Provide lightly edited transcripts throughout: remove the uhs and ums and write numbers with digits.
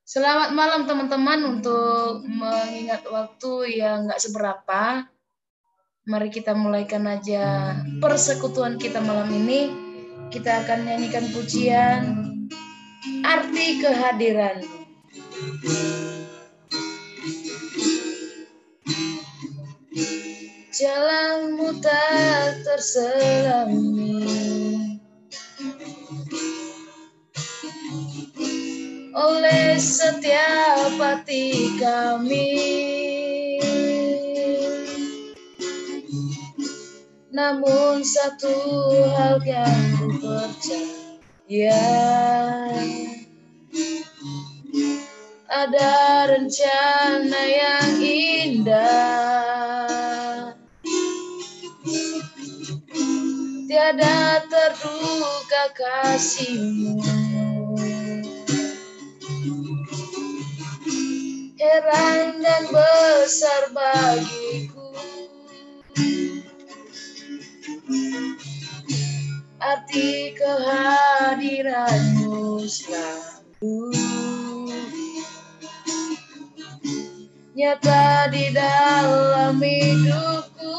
Selamat malam teman-teman. Untuk mengingat waktu yang gak seberapa, mari kita mulaikan aja persekutuan kita malam ini. Kita akan nyanyikan pujian Arti Kehadiran. Jalanmu tak terselami oleh setiap hati kami, namun satu hal yang ku percaya, ada rencana yang indah, tiada terduga kasihmu, heran dan besar bagiku. Arti kehadiranmu selalu nyata di dalam hidupku.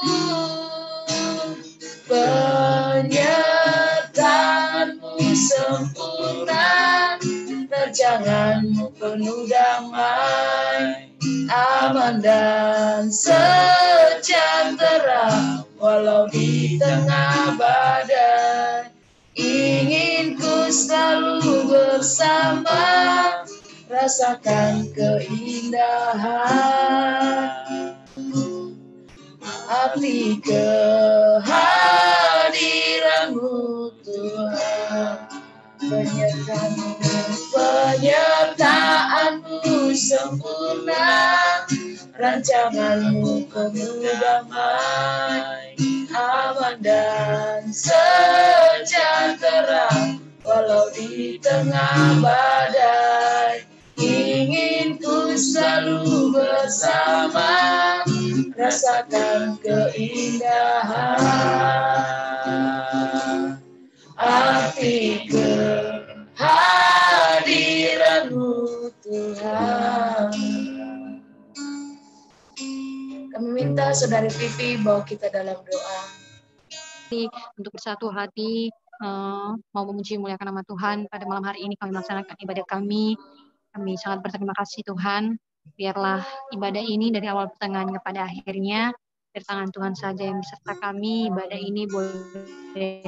Penyertaanmu sempurna, terjanganmu penuh damai, aman dan sejahtera walau di tengah badai. Ingin ku selalu bersama, rasakan keindahan arti kehadiranmu Tuhan. Penyertaanmu sempurna, rancanganmu penuh damai, aman dan sejahtera walau di tengah badai. Ingin ku selalu bersama, rasakan keindahan arti kehadiranmu Tuhan. Kami minta Saudari Vivi bawa kita dalam doa. Untuk bersatu hati mau memuji muliakan nama Tuhan, pada malam hari ini kami melaksanakan ibadah kami. Kami sangat berterima kasih Tuhan. Biarlah ibadah ini dari awal pertengahan kepada akhirnya dari tangan Tuhan saja yang beserta kami. Ibadah ini boleh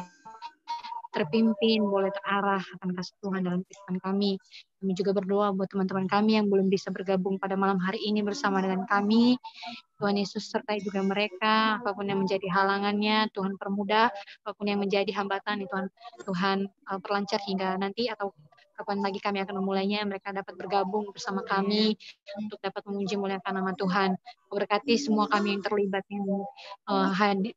terpimpin, boleh terarah akan kasih Tuhan dalam kehidupan kami. Kami juga berdoa buat teman-teman kami yang belum bisa bergabung pada malam hari ini bersama dengan kami. Tuhan Yesus sertai juga mereka, apapun yang menjadi halangannya, Tuhan permudah, apapun yang menjadi hambatan, Tuhan perlancar hingga nanti atau kapan lagi kami akan memulainya, mereka dapat bergabung bersama kami untuk dapat memuji muliakan nama Tuhan. Berkati semua kami yang terlibat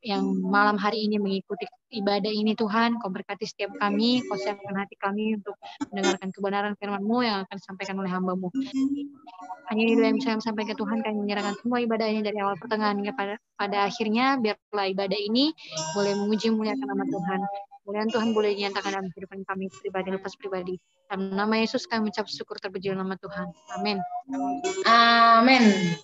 yang malam hari ini mengikuti ibadah ini Tuhan. Kau berkati setiap kami, kau siapkan hati kami untuk mendengarkan kebenaran firman-Mu yang akan disampaikan oleh hamba-Mu. Hanya itu yang bisa kami sampaikan Tuhan, kami menyerahkan semua ibadah ini dari awal pertengahan hingga pada akhirnya, biarlah ibadah ini boleh memuji muliakan nama Tuhan. Kemudian Tuhan boleh dinyatakan dalam kehidupan kami pribadi lepas pribadi. Dalam nama Yesus kami ucap syukur terpuji nama Tuhan. Amin. Amin.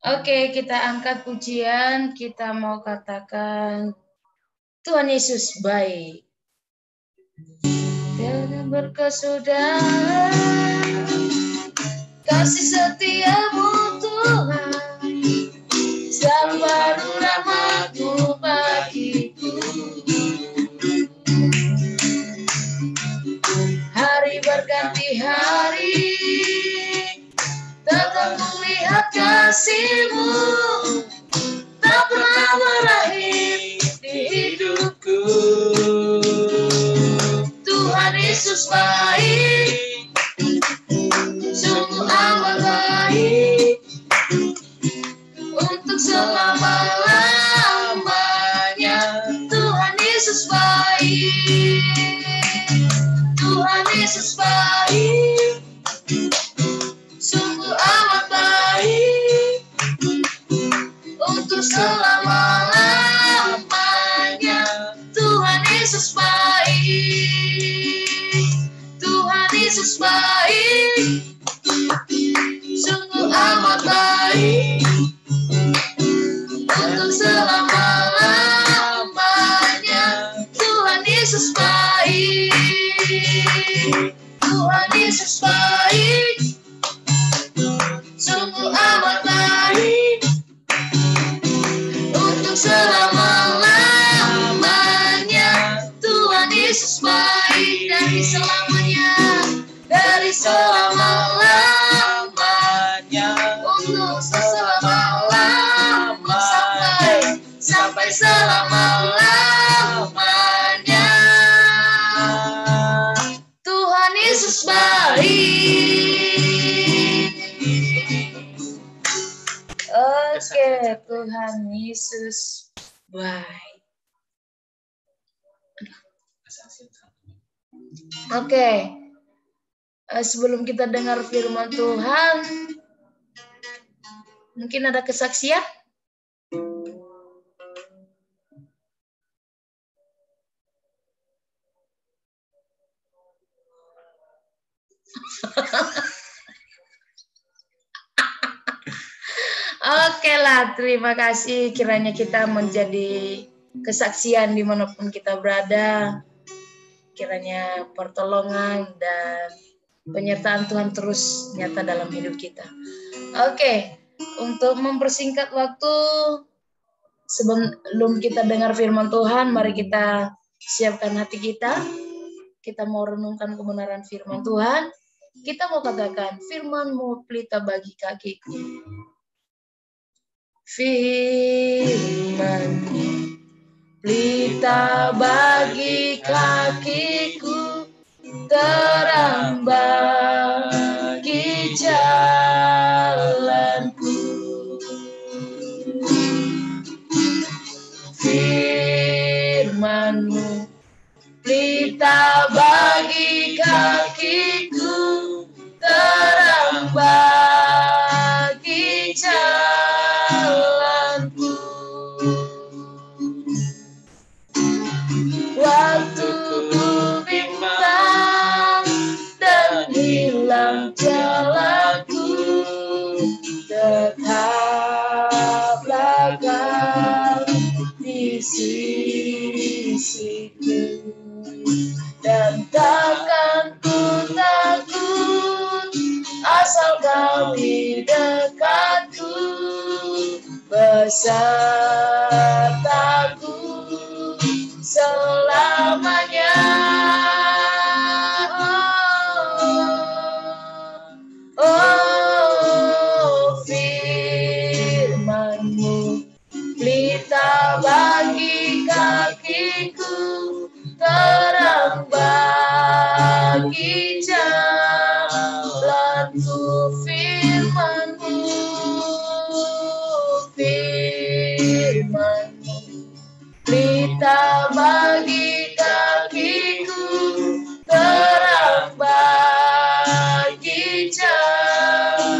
Oke, kita angkat pujian. Kita mau katakan Tuhan Yesus baik. Tiada berkesudahan kasih setiamu Tuhan, selalu baru rahmat-Mu bagiku. Hari berganti hari, tetap melihat kasih-Mu, tak pernah berakhir di hidupku. Tuhan Yesus baik, sungguh amat baik, untuk selama-lamanya. Tuhan Yesus baik, Tuhan Yesus baik, sungguh amat baik, untuk selama-lamanya. Tuhan Yesus baik, baik, sungguh amat baik, untuk selama-lamanya. Tuhan Yesus baik dari selamanya, dari selama-lamanya, untuk selama-lamanya, sampai selama-lamanya. Tuhan Yesus baik. Oke, Tuhan Yesus baik. Oke, sebelum kita dengar firman Tuhan, mungkin ada kesaksian? Oke lah, terima kasih. Kiranya kita menjadi kesaksian dimanapun kita berada. Kiranya pertolongan dan penyertaan Tuhan terus nyata dalam hidup kita. Oke, untuk mempersingkat waktu, sebelum kita dengar firman Tuhan, mari kita siapkan hati kita. Kita mau renungkan kebenaran firman Tuhan. Kita mau katakan, firman-Mu pelita bagi kakiku. Firman-Mu pelita bagi kakiku, terang bagi jalanku. Firman-Mu pelita bagi kakiku, terang bagi jalanku. Waktu ku bimbang dan hilang jalanku, tetaplah Kau di sisiku, dan takkan ku takut asal Kau di dekatku, besertaku selamanya. Oh, firman-Mu pelita bagi kakiku, terang bagi jalanku. Firman-Mu, firman-Mu pelita bagi kakiku, terang bagi jalanku,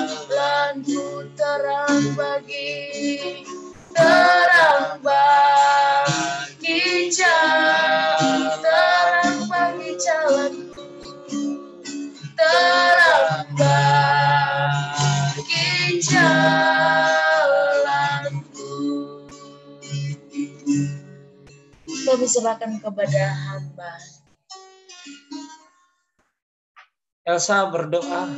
terang bagi jalanku, terang bagi jalanku, terang bagi jalanku. Kami serahkan kepada hamba. Elsa berdoa.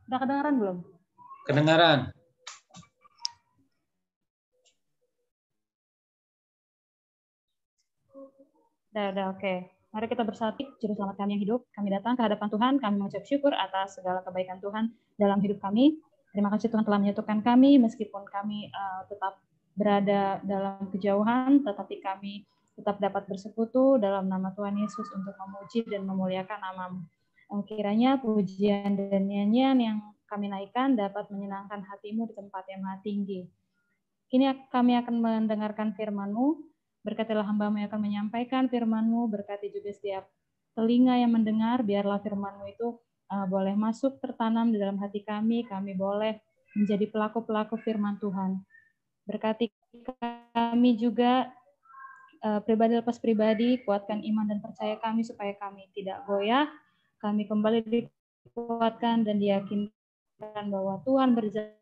Udah kedengaran belum? Kedengaran. Udah, oke. Mari kita bersatu, Juru Selamat kami yang hidup. Kami datang ke hadapan Tuhan, kami mengucap syukur atas segala kebaikan Tuhan dalam hidup kami. Terima kasih Tuhan telah menyatukan kami, meskipun kami tetap berada dalam kejauhan, tetapi kami tetap dapat bersekutu dalam nama Tuhan Yesus untuk memuji dan memuliakan nama-Mu. Kiranya pujian dan nyanyian yang kami naikkan dapat menyenangkan hati-Mu di tempat yang maha tinggi. Kini kami akan mendengarkan firman-Mu. Berkatilah hamba-Mu yang akan menyampaikan firman-Mu, berkati juga setiap telinga yang mendengar, biarlah firman-Mu itu boleh masuk tertanam di dalam hati kami boleh menjadi pelaku-pelaku firman Tuhan. Berkati kami juga pribadi lepas pribadi, kuatkan iman dan percaya kami supaya kami tidak goyah, kami kembali dikuatkan dan diyakinkan bahwa Tuhan berjalan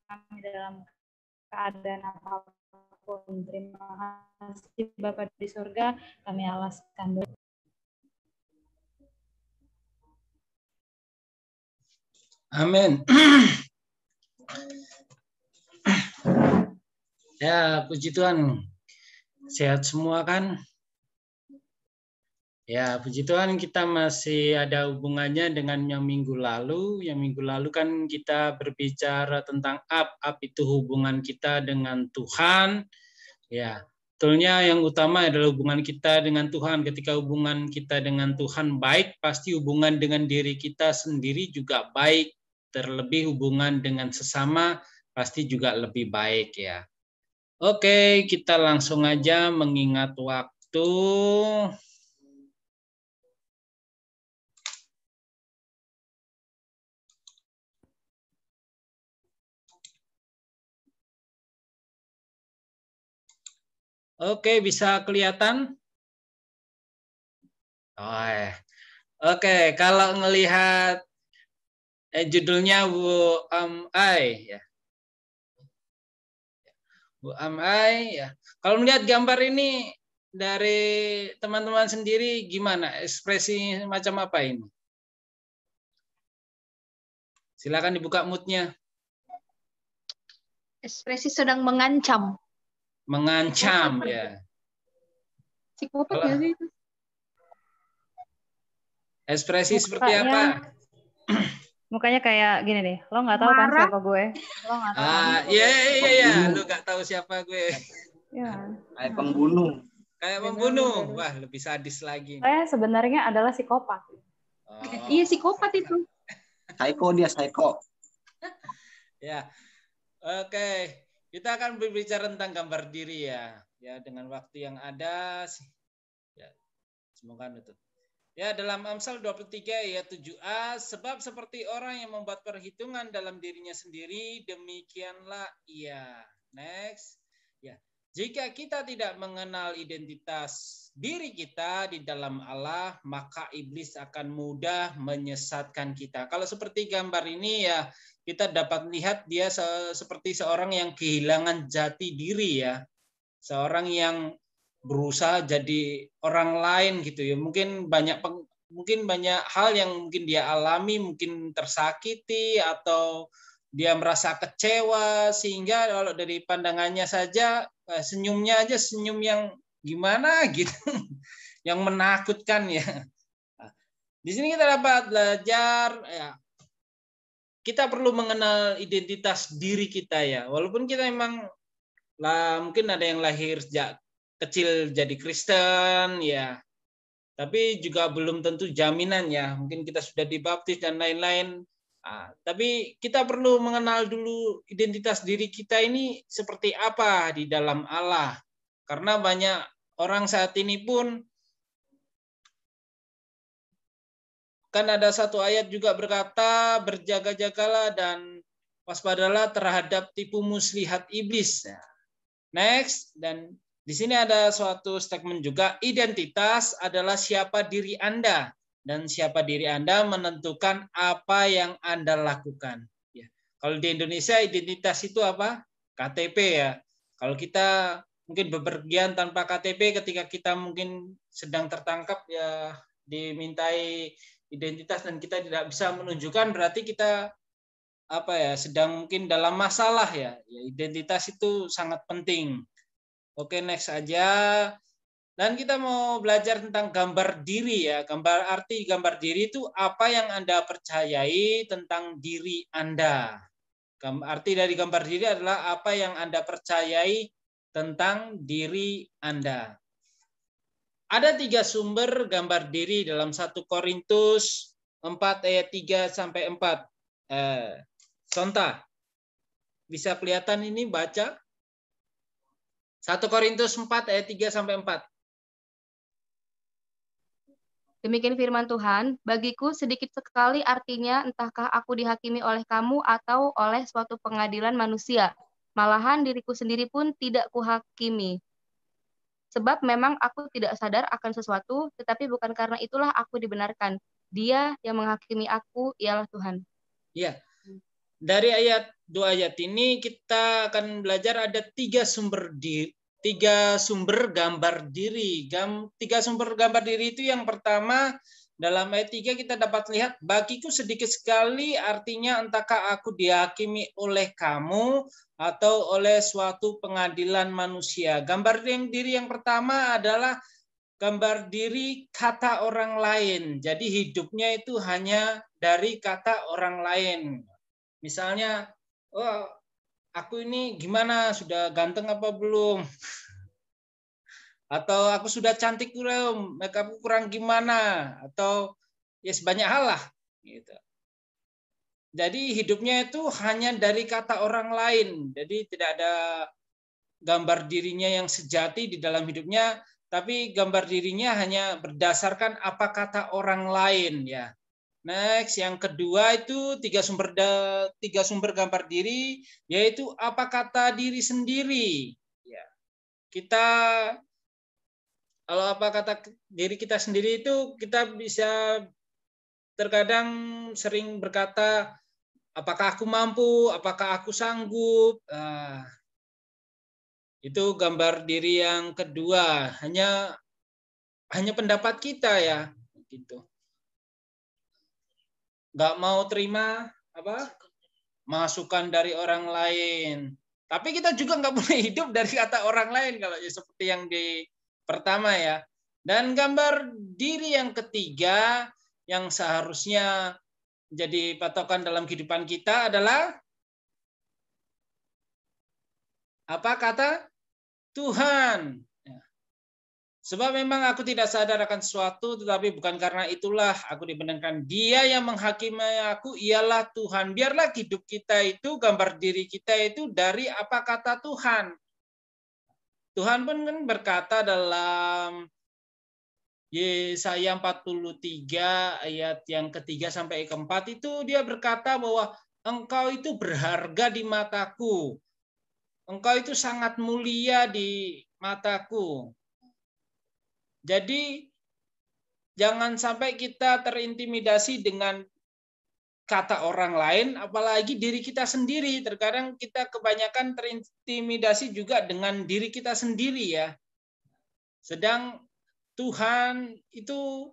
kami dalam keadaan apapun. Terima kasih Bapa di surga, kami alaskan doa. Amin. Ya, puji Tuhan. Sehat semua kan? Ya, puji Tuhan kita masih ada hubungannya dengan yang minggu lalu. Yang minggu lalu kan kita berbicara tentang up itu hubungan kita dengan Tuhan. Ya, betulnya yang utama adalah hubungan kita dengan Tuhan. Ketika hubungan kita dengan Tuhan baik, pasti hubungan dengan diri kita sendiri juga baik. Terlebih hubungan dengan sesama pasti juga lebih baik ya. Oke, kita langsung aja mengingat waktu. Oke, bisa kelihatan? Oh, oke, kalau ngelihat judulnya Bu Amai ya. Bu Amai ya. Kalau melihat gambar ini dari teman-teman sendiri gimana? Ekspresi macam apa ini? Silakan dibuka mood-nya. Ekspresi sedang mengancam. Mengancam ya. Psikopat nggak sih itu? Ekspresi seperti apa? Mukanya kayak gini deh, lo nggak tahu kan siapa gue? Lo nggak tahu kan? Iya, lu nggak tahu siapa gue. Ya. Kayak pembunuh. Kayak membunuh. Wah, lebih sadis lagi. Saya sebenarnya adalah psikopat. Oh. Iya, psikopat itu. Psycho dia, psycho. Ya. Oke, kita akan berbicara tentang gambar diri ya. Ya, dengan waktu yang ada ya, semoga nutut. Ya, dalam Amsal 23 ayat 7a, sebab seperti orang yang membuat perhitungan dalam dirinya sendiri, demikianlah ia. Next. Ya. Jika kita tidak mengenal identitas diri kita di dalam Allah, maka iblis akan mudah menyesatkan kita. Kalau seperti gambar ini ya, kita dapat lihat dia seperti seorang yang kehilangan jati diri ya. Seorang yang berusaha jadi orang lain gitu ya. Mungkin banyak hal yang mungkin dia alami, mungkin tersakiti atau dia merasa kecewa sehingga kalau dari pandangannya saja senyumnya aja senyum yang gimana gitu. Yang menakutkan ya. Di sini kita dapat belajar ya. Kita perlu mengenal identitas diri kita ya. Walaupun kita memang mungkin ada yang lahir sejak kecil jadi Kristen ya, tapi juga belum tentu jaminan ya, mungkin kita sudah dibaptis dan lain-lain. Tapi kita perlu mengenal dulu identitas diri kita ini seperti apa di dalam Allah, karena banyak orang saat ini pun kan ada satu ayat juga berkata, berjaga-jagalah dan waspadalah terhadap tipu muslihat iblis. Next, dan di sini ada suatu statement juga, identitas adalah siapa diri Anda, dan siapa diri Anda menentukan apa yang Anda lakukan. Ya. Kalau di Indonesia identitas itu apa? KTP ya. Kalau kita mungkin bepergian tanpa KTP, ketika kita mungkin sedang tertangkap ya dimintai identitas dan kita tidak bisa menunjukkan, berarti kita sedang mungkin dalam masalah ya. Identitas itu sangat penting. Oke, next aja. Dan kita mau belajar tentang gambar diri ya. Arti gambar diri itu apa yang Anda percayai tentang diri Anda. Arti dari gambar diri adalah apa yang Anda percayai tentang diri Anda. Ada 3 sumber gambar diri dalam 1 Korintus 4 ayat 3 sampai 4. Contoh. Bisa kelihatan ini baca? 1 Korintus 4 ayat 3 sampai 4. Demikian firman Tuhan, bagiku sedikit sekali artinya entahkah aku dihakimi oleh kamu atau oleh suatu pengadilan manusia. Malahan diriku sendiri pun tidak kuhakimi. Sebab memang aku tidak sadar akan sesuatu, tetapi bukan karena itulah aku dibenarkan. Dia yang menghakimi aku ialah Tuhan. Ya, dari dua ayat ini kita akan belajar ada tiga sumber gambar diri. Tiga sumber gambar diri itu yang pertama dalam ayat 3 kita dapat lihat bagiku sedikit sekali, artinya entahkah aku dihakimi oleh kamu atau oleh suatu pengadilan manusia. Gambar diri yang pertama adalah gambar diri kata orang lain. Jadi hidupnya itu hanya dari kata orang lain. Misalnya, oh, aku ini gimana, sudah ganteng apa belum? Atau aku sudah cantik belum, makeupku kurang gimana? Atau ya sebanyak hal lah. Gitu. Jadi hidupnya itu hanya dari kata orang lain. Jadi tidak ada gambar dirinya yang sejati di dalam hidupnya, tapi gambar dirinya hanya berdasarkan apa kata orang lain ya. Next, yang kedua itu tiga sumber gambar diri, yaitu apa kata diri sendiri. Ya. Kita kalau apa kata diri kita sendiri itu kita bisa terkadang sering berkata, apakah aku mampu, apakah aku sanggup. Itu gambar diri yang kedua, hanya pendapat kita ya, gitu. Nggak mau terima masukan dari orang lain. Tapi kita juga nggak boleh hidup dari kata orang lain kalau ya seperti yang di pertama ya. Dan gambar diri yang ketiga yang seharusnya jadi patokan dalam kehidupan kita adalah apa kata Tuhan. Sebab memang aku tidak sadar akan sesuatu, tetapi bukan karena itulah aku dibenarkan. Dia yang menghakimi aku ialah Tuhan. Biarlah hidup kita itu, gambar diri kita itu dari apa kata Tuhan. Tuhan pun kan berkata dalam Yesaya 43 ayat yang ketiga sampai keempat itu dia berkata bahwa engkau itu berharga di mataku. Engkau itu sangat mulia di mataku. Jadi jangan sampai kita terintimidasi dengan kata orang lain, apalagi diri kita sendiri. Terkadang kita kebanyakan terintimidasi juga dengan diri kita sendiri ya. Sedang Tuhan itu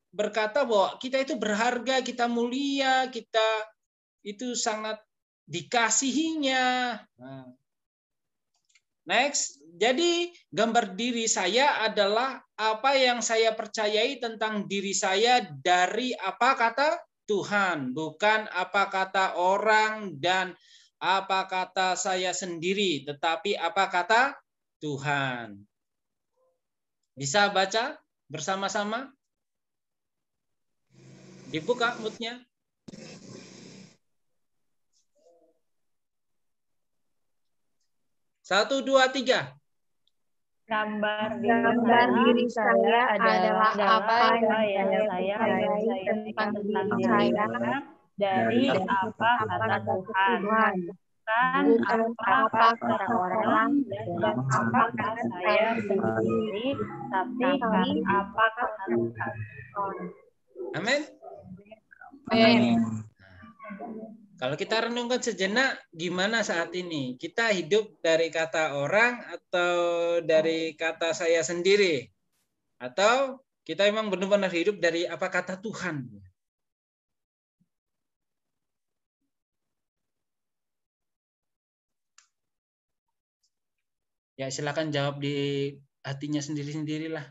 berkata bahwa kita itu berharga, kita mulia, kita itu sangat dikasihinya. Next, jadi gambar diri saya adalah apa yang saya percayai tentang diri saya dari apa kata Tuhan, bukan apa kata orang dan apa kata saya sendiri, tetapi apa kata Tuhan. Bisa baca bersama-sama? Dibuka moodnya. Satu, dua, tiga. Gambar diri saya adalah apa yang saya percayai tentang tentang diri saya saya dari apa kata Tuhan, bukan apa kata orang dan apa kata saya sendiri, tapi apa kata Tuhan. Amin. Kalau kita renungkan sejenak, gimana saat ini? Kita hidup dari kata orang atau dari kata saya sendiri? Atau kita memang benar-benar hidup dari apa kata Tuhan? Ya silakan jawab di hatinya sendiri-sendirilah.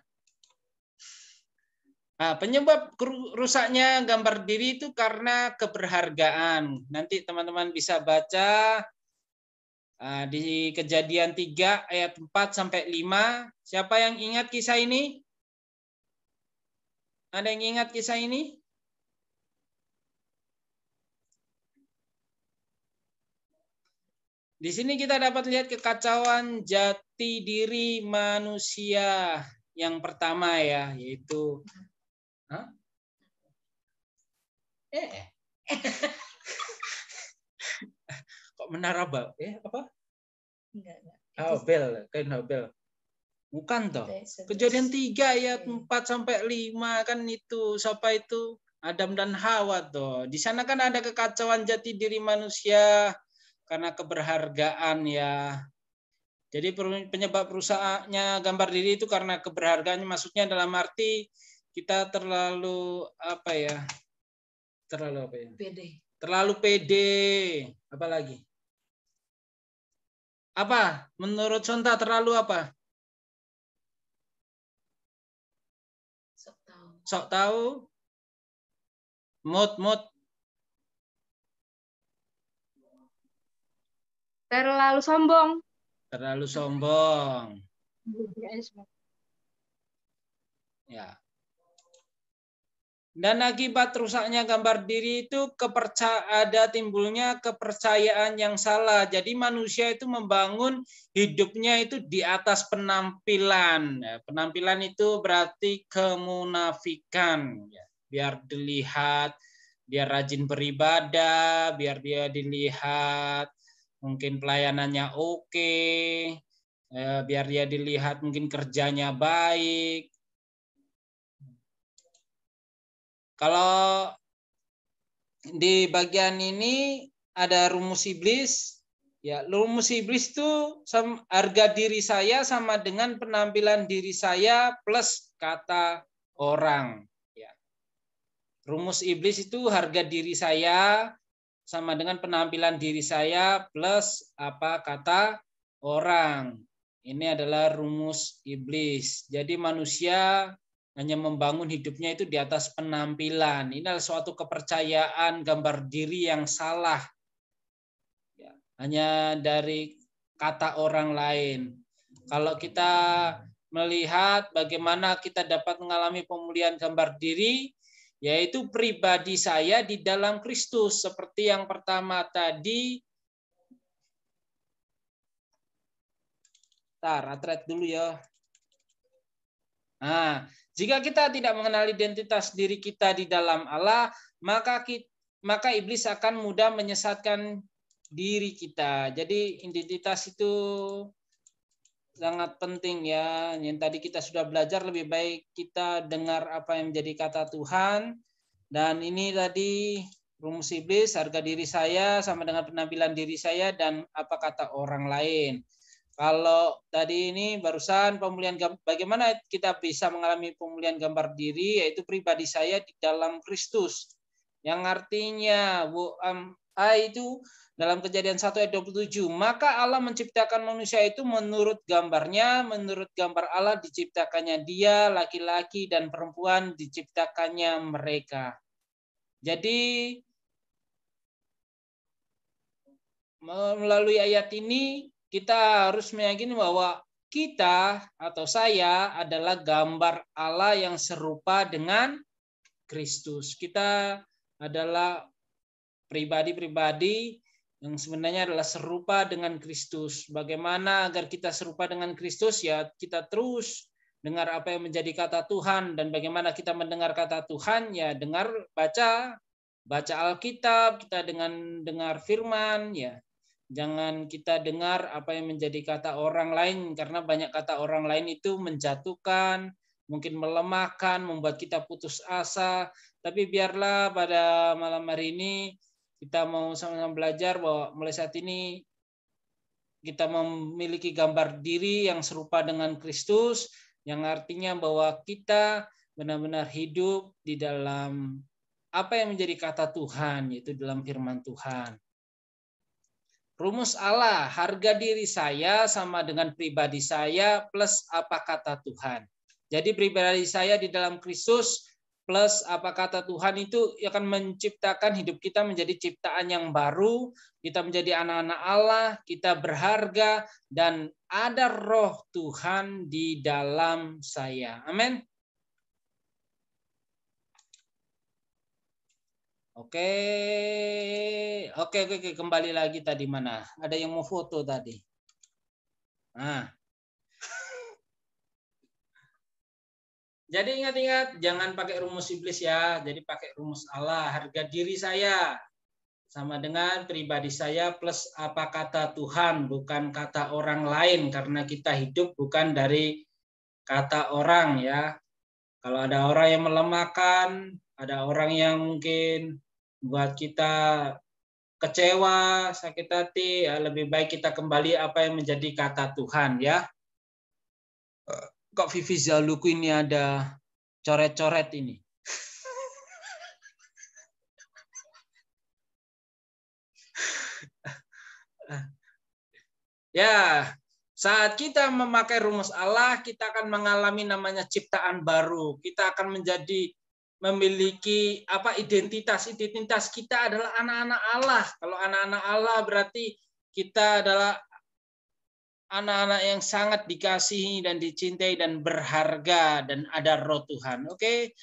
Nah, penyebab rusaknya gambar diri itu karena keberhargaan. Nanti teman-teman bisa baca di Kejadian 3 ayat 4 sampai 5. Siapa yang ingat kisah ini? Ada yang ingat kisah ini? Di sini kita dapat lihat kekacauan jati diri manusia yang pertama ya, yaitu kok menara apa? Enggak. Babel, kain Babel. Bukan toh. Kejadian 3 ayat 4 sampai 5 kan itu. Siapa itu? Adam dan Hawa toh. Di sana kan ada kekacauan jati diri manusia karena keberhargaan ya. Jadi penyebab rusaknya gambar diri itu karena keberhargaannya, maksudnya dalam arti kita terlalu apa ya? Terlalu pede. Apa lagi? Apa? Menurut Sonta terlalu apa? Sok tahu. Mood. Terlalu sombong. Terlalu sombong. Ya. Dan akibat rusaknya gambar diri itu ada timbulnya kepercayaan yang salah. Jadi manusia itu membangun hidupnya itu di atas penampilan. Penampilan itu berarti kemunafikan. Biar dilihat, biar rajin beribadah, biar dia dilihat mungkin pelayanannya oke, biar dia dilihat mungkin kerjanya baik. Kalau di bagian ini ada rumus iblis. Ya, rumus iblis itu harga diri saya sama dengan penampilan diri saya plus kata orang. Ya. Rumus iblis itu harga diri saya sama dengan penampilan diri saya plus apa kata orang. Ini adalah rumus iblis. Jadi manusia hanya membangun hidupnya itu di atas penampilan. Ini adalah suatu kepercayaan gambar diri yang salah. Ya, hanya dari kata orang lain. Kalau kita melihat bagaimana kita dapat mengalami pemulihan gambar diri, yaitu pribadi saya di dalam Kristus. Seperti yang pertama tadi. Retret dulu ya. Nah, jika kita tidak mengenal identitas diri kita di dalam Allah, maka iblis akan mudah menyesatkan diri kita. Jadi identitas itu sangat penting ya. Yang tadi kita sudah belajar, lebih baik kita dengar apa yang menjadi kata Tuhan. Dan ini tadi rumus iblis, harga diri saya sama dengan penampilan diri saya dan apa kata orang lain. Kalau tadi ini barusan pemulihan, bagaimana kita bisa mengalami pemulihan gambar diri, yaitu pribadi saya di dalam Kristus. Yang artinya itu dalam Kejadian 1 ayat 27, maka Allah menciptakan manusia itu menurut gambarnya, menurut gambar Allah diciptakannya dia, laki-laki dan perempuan diciptakannya mereka. Jadi melalui ayat ini kita harus meyakini bahwa kita atau saya adalah gambar Allah yang serupa dengan Kristus. Kita adalah pribadi-pribadi yang sebenarnya adalah serupa dengan Kristus. Bagaimana agar kita serupa dengan Kristus? Ya, kita terus dengar apa yang menjadi kata Tuhan. Dan bagaimana kita mendengar kata Tuhan? Ya, baca Alkitab, kita dengan dengar firman, ya. Jangan kita dengar apa yang menjadi kata orang lain, karena banyak kata orang lain itu menjatuhkan, mungkin melemahkan, membuat kita putus asa. Tapi biarlah pada malam hari ini kita mau sama-sama belajar bahwa mulai saat ini kita memiliki gambar diri yang serupa dengan Kristus, yang artinya bahwa kita benar-benar hidup di dalam apa yang menjadi kata Tuhan, yaitu dalam firman Tuhan. Rumus Allah, harga diri saya sama dengan pribadi saya plus apa kata Tuhan. Jadi pribadi saya di dalam Kristus plus apa kata Tuhan itu akan menciptakan hidup kita menjadi ciptaan yang baru. Kita menjadi anak-anak Allah, kita berharga, dan ada roh Tuhan di dalam saya. Amin. Oke, kembali lagi tadi mana? Ada yang mau foto tadi. Nah. Jadi ingat-ingat, jangan pakai rumus iblis ya. Jadi pakai rumus Allah, harga diri saya. sama dengan pribadi saya plus apa kata Tuhan, bukan kata orang lain, karena kita hidup bukan dari kata orang ya. Kalau ada orang yang melemahkan, ada orang yang mungkin buat kita kecewa, sakit hati, ya lebih baik kita kembali apa yang menjadi kata Tuhan ya. Kok Vivi Zaluku ini ada coret-coret ini? Ya, saat kita memakai rumus Allah, kita akan mengalami namanya ciptaan baru. Kita akan menjadi memiliki identitas kita adalah anak-anak Allah. Kalau anak-anak Allah berarti kita adalah anak-anak yang sangat dikasihi dan dicintai dan berharga dan ada roh Tuhan. Oke.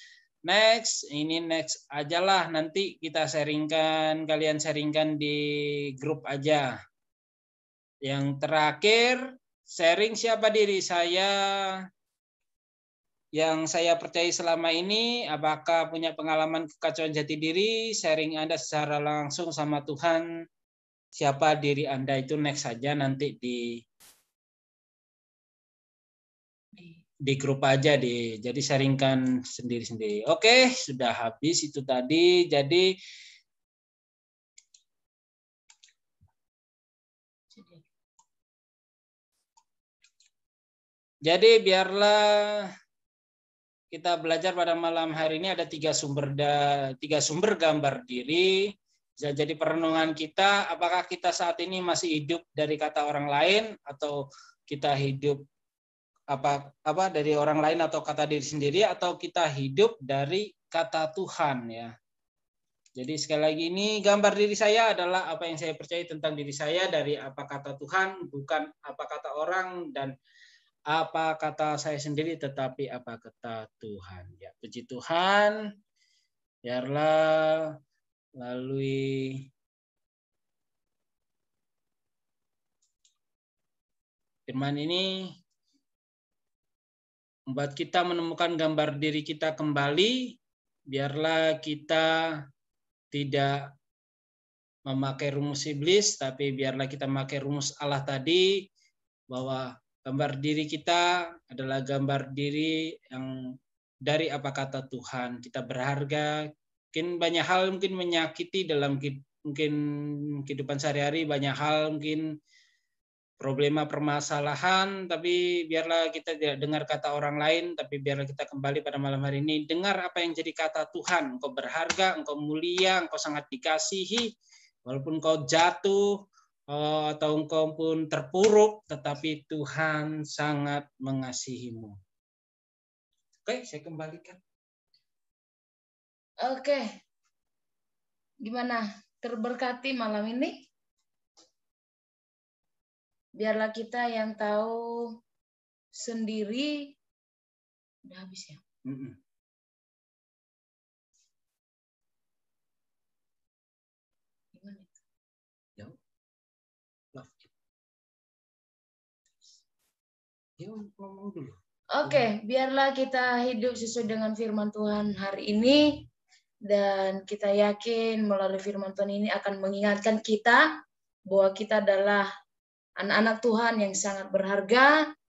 Next, ini next ajalah, nanti kita sharingkan, kalian sharingkan di grup aja. Yang terakhir, sharing siapa diri saya yang saya percaya selama ini, apakah punya pengalaman kekacauan jati diri, sharing Anda secara langsung sama Tuhan, siapa diri Anda itu next saja nanti di grup aja deh. Jadi sharingkan sendiri-sendiri. Oke, sudah habis itu tadi. Jadi biarlah kita belajar pada malam hari ini ada tiga sumber gambar diri. Bisa jadi perenungan kita, apakah kita saat ini masih hidup dari kata orang lain atau kita hidup dari orang lain atau kata diri sendiri, atau kita hidup dari kata Tuhan ya. Jadi sekali lagi ini gambar diri saya adalah apa yang saya percaya tentang diri saya dari apa kata Tuhan, bukan apa kata orang dan apa kata saya sendiri, tetapi apa kata Tuhan. Ya, puji Tuhan. Biarlah melalui firman ini membuat kita menemukan gambar diri kita kembali. Biarlah kita tidak memakai rumus iblis, tapi biarlah kita memakai rumus Allah tadi, bahwa gambar diri kita adalah gambar diri yang dari apa kata Tuhan. Kita berharga. Mungkin banyak hal mungkin menyakiti dalam mungkin kehidupan sehari-hari, banyak hal mungkin problema permasalahan, tapi biarlah kita tidak dengar kata orang lain, tapi biarlah kita kembali pada malam hari ini dengar apa yang jadi kata Tuhan. Engkau berharga, engkau mulia, engkau sangat dikasihi, walaupun engkau jatuh atau engkau pun terpuruk, tetapi Tuhan sangat mengasihimu. Oke, saya kembalikan. Oke. Gimana? Terberkati malam ini? Biarlah kita yang tahu sendiri. Udah habis ya? Gimana? Ngomong dulu. Oke, biarlah kita hidup sesuai dengan firman Tuhan hari ini. Dan kita yakin melalui firman Tuhan ini akan mengingatkan kita bahwa kita adalah anak-anak Tuhan yang sangat berharga,